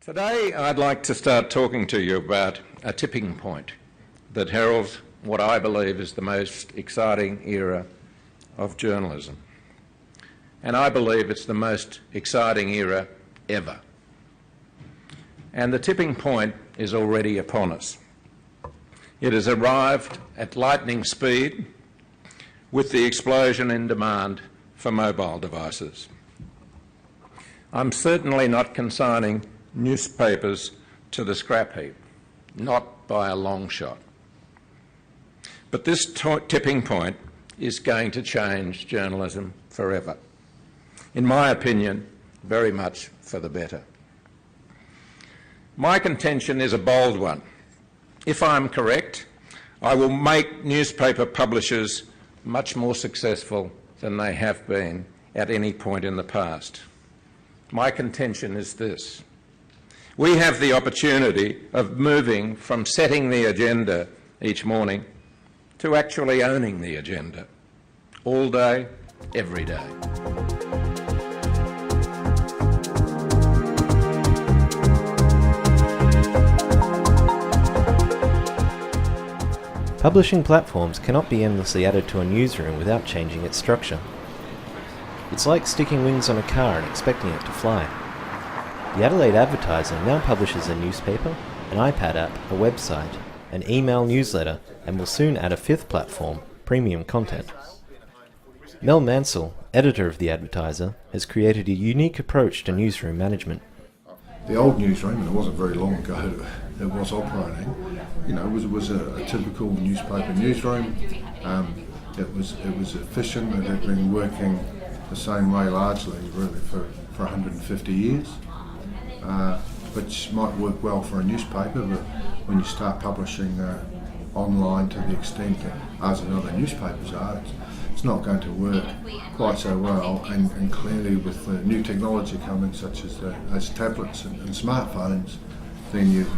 Today I'd like to start talking to you about a tipping point that heralds what I believe is the most exciting era of journalism. And I believe it's the most exciting era ever. And the tipping point is already upon us. It has arrived at lightning speed with the explosion in demand for mobile devices. I'm certainly not consigning newspapers to the scrap heap, not by a long shot. But this tipping point is going to change journalism forever. In my opinion, very much for the better. My contention is a bold one. If I'm correct, I will make newspaper publishers much more successful than they have been at any point in the past. My contention is this. We have the opportunity of moving from setting the agenda each morning to actually owning the agenda, all day, every day. Publishing platforms cannot be endlessly added to a newsroom without changing its structure. It's like sticking wings on a car and expecting it to fly. The Adelaide Advertiser now publishes a newspaper, an iPad app, a website, an email newsletter, and will soon add a fifth platform, premium content. Mel Mansell, editor of the Advertiser, has created a unique approach to newsroom management. The old newsroom, and it wasn't very long ago it was operating, was a typical newspaper newsroom. It was efficient. It had been working the same way largely, really, for 150 years. Which might work well for a newspaper, but when you start publishing online to the extent that ours and other newspapers are, it's not going to work quite so well. And clearly, with the new technology coming, such as tablets and smartphones, then you've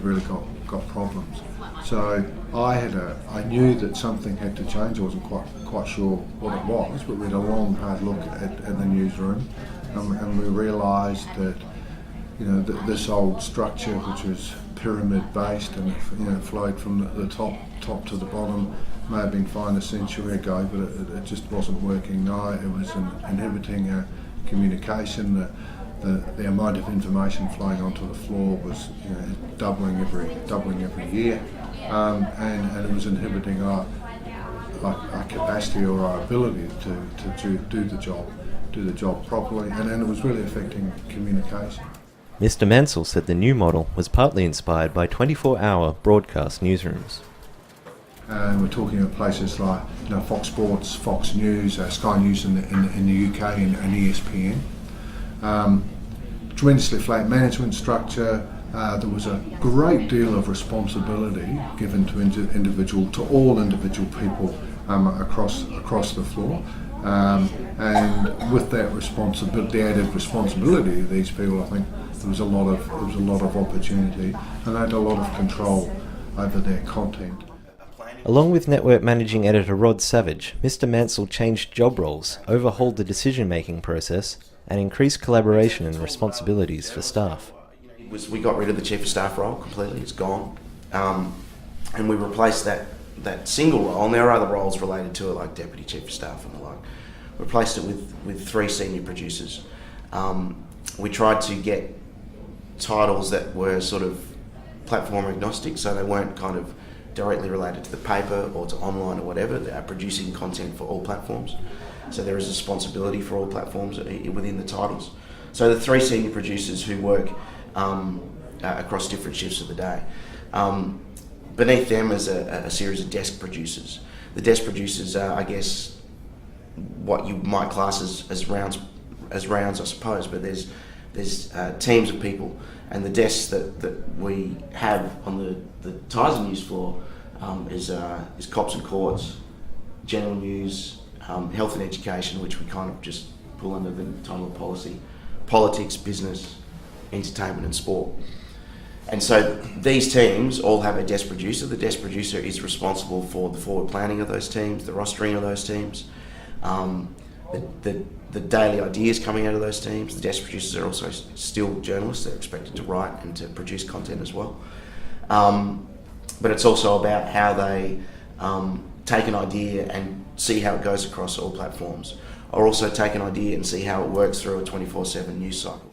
really got problems. So I knew that something had to change. I wasn't quite sure what it was, but we had a long, hard look at the newsroom, and we realised that this old structure, which was pyramid based and flowed from the top to the bottom, may have been fine a century ago, but it just wasn't working now. It was inhibiting communication. The amount of information flowing onto the floor was doubling every year, and it was inhibiting our capacity or our ability to do the job properly, and then it was really affecting communication. Mr. Mansell said the new model was partly inspired by 24-hour broadcast newsrooms. And we're talking of places like Fox Sports, Fox News, Sky News in the UK, and ESPN. Tremendously flat management structure. There was a great deal of responsibility given to all individual people across the floor. And with that responsibility, the added responsibility of these people, I think there was a lot of opportunity, and they had a lot of control over their content. Along with network managing editor Rod Savage, Mr. Mansell changed job roles, overhauled the decision-making process, and increased collaboration and responsibilities for staff. We got rid of the chief of staff role completely. It's gone, and we replaced that single role, and there are other roles related to it, like deputy chief of staff and the like. Replaced it with 3 senior producers. We tried to get titles that were sort of platform agnostic, so they weren't kind of directly related to the paper or to online or whatever. They are producing content for all platforms, so there is responsibility for all platforms within the titles. So the 3 senior producers who work across different shifts of the day. Beneath them is a series of desk producers. The desk producers are, I guess, what you might class as rounds, I suppose, but there's teams of people, and the desks that we have on the Tiser news floor is cops and courts, general news, health and education, which we kind of just pull under the title of policy, politics, business, entertainment and sport. And so these teams all have a desk producer. The desk producer is responsible for the forward planning of those teams, the rostering of those teams, the daily ideas coming out of those teams. The desk producers are also still journalists. They're expected to write and to produce content as well. But it's also about how they take an idea and see how it goes across all platforms, or also take an idea and see how it works through a 24/7 news cycle.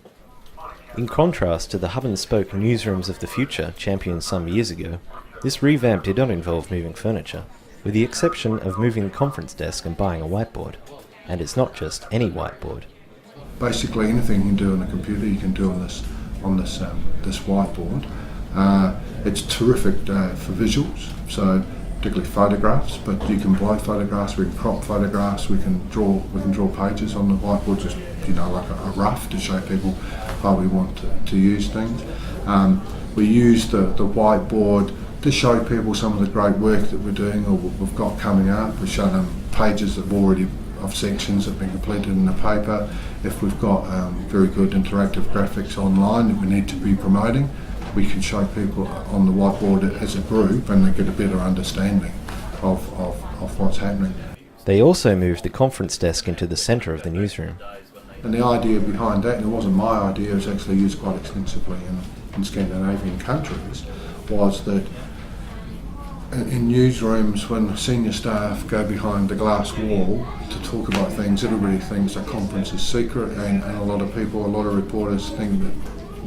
In contrast to the hub-and-spoke newsrooms of the future championed some years ago, this revamp did not involve moving furniture, with the exception of moving the conference desk and buying a whiteboard. And it's not just any whiteboard. Basically, anything you can do on a computer, you can do on this whiteboard. It's terrific for visuals, so particularly photographs. But you can blow photographs, we can crop photographs, we can draw pages on the whiteboard, just like a rough to show people how we want to use things. We use the whiteboard to show people some of the great work that we're doing or we've got coming up. We show them pages of sections that have been completed in the paper. If we've got very good interactive graphics online that we need to be promoting, we can show people on the whiteboard as a group and they get a better understanding of what's happening. They also moved the conference desk into the centre of the newsroom. And the idea behind that, and it wasn't my idea, it was actually used quite extensively in Scandinavian countries, was that in newsrooms, when senior staff go behind the glass wall to talk about things, everybody thinks a conference is secret, and a lot of reporters think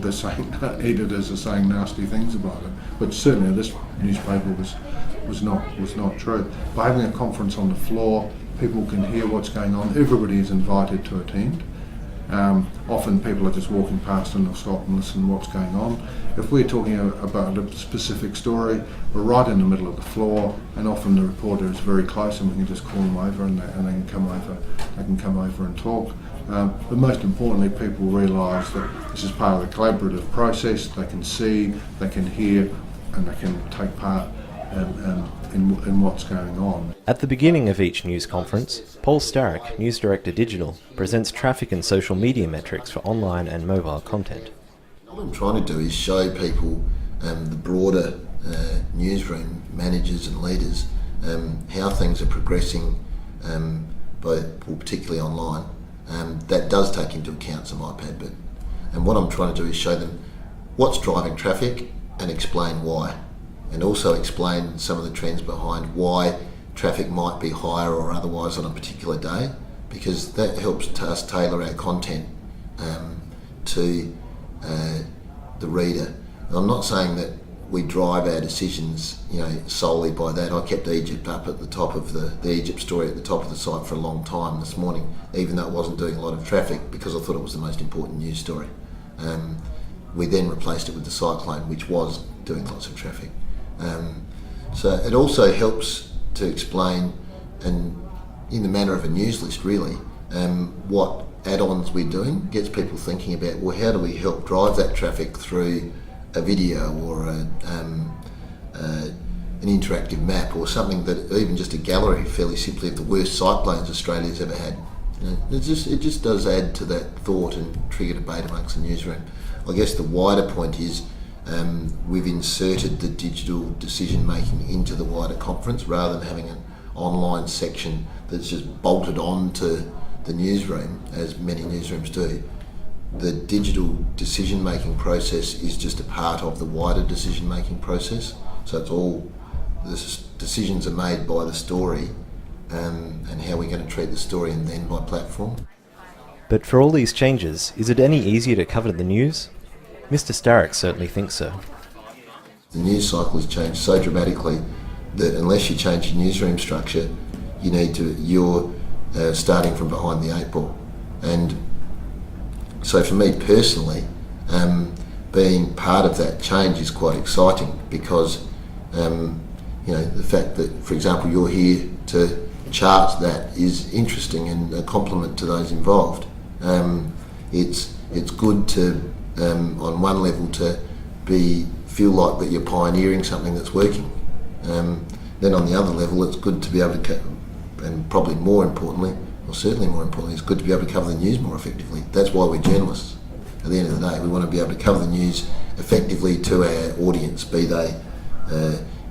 that editors are saying nasty things about it. But certainly this newspaper was not true. By having a conference on the floor, people can hear what's going on. Everybody is invited to attend. Often people are just walking past and they'll stop and listen to what's going on. If we're talking about a specific story, we're right in the middle of the floor, and often the reporter is very close and we can just call them over and they can come over and talk. But most importantly, people realise that this is part of the collaborative process. They can see, they can hear, and they can take part in what's going on. At the beginning of each news conference, Paul Starrick, News Director Digital, presents traffic and social media metrics for online and mobile content. What I'm trying to do is show people, the broader newsroom managers and leaders, how things are progressing, particularly online. That does take into account some iPad, and what I'm trying to do is show them what's driving traffic and explain why. And also explain some of the trends behind why traffic might be higher or otherwise on a particular day, because that helps us tailor our content to the reader. And I'm not saying that we drive our decisions, solely by that. I kept Egypt up at the top of the Egypt story at the top of the site for a long time this morning, even though it wasn't doing a lot of traffic, because I thought it was the most important news story. We then replaced it with the cyclone, which was doing lots of traffic. So it also helps to explain, and in the manner of a news list really, what add-ons we're doing, gets people thinking about, well, how do we help drive that traffic through a video or an interactive map, or something that, even just a gallery fairly simply of the worst cyclones Australia's ever had. It just does add to that thought and trigger debate amongst the newsroom. I guess the wider point is we've inserted the digital decision making into the wider conference rather than having an online section that's just bolted on to the newsroom, as many newsrooms do. The digital decision making process is just a part of the wider decision making process. So it's all, the decisions are made by the story and how we're going to treat the story, and then by platform. But for all these changes, is it any easier to cover the news? Mr. Starrick certainly thinks so. The news cycle has changed so dramatically that unless you change your newsroom structure, you're starting from behind the eight ball. And so for me personally, being part of that change is quite exciting, because the fact that, for example, you're here to chart that is interesting and a compliment to those involved. It's good to, on one level, to feel like that you're pioneering something that's working. Then on the other level, it's good to be able to, and probably more importantly, or certainly more importantly, it's good to be able to cover the news more effectively. That's why we're journalists. At the end of the day, we want to be able to cover the news effectively to our audience, be they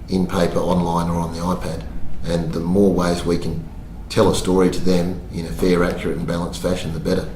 in paper, online or on the iPad. And the more ways we can tell a story to them in a fair, accurate and balanced fashion, the better.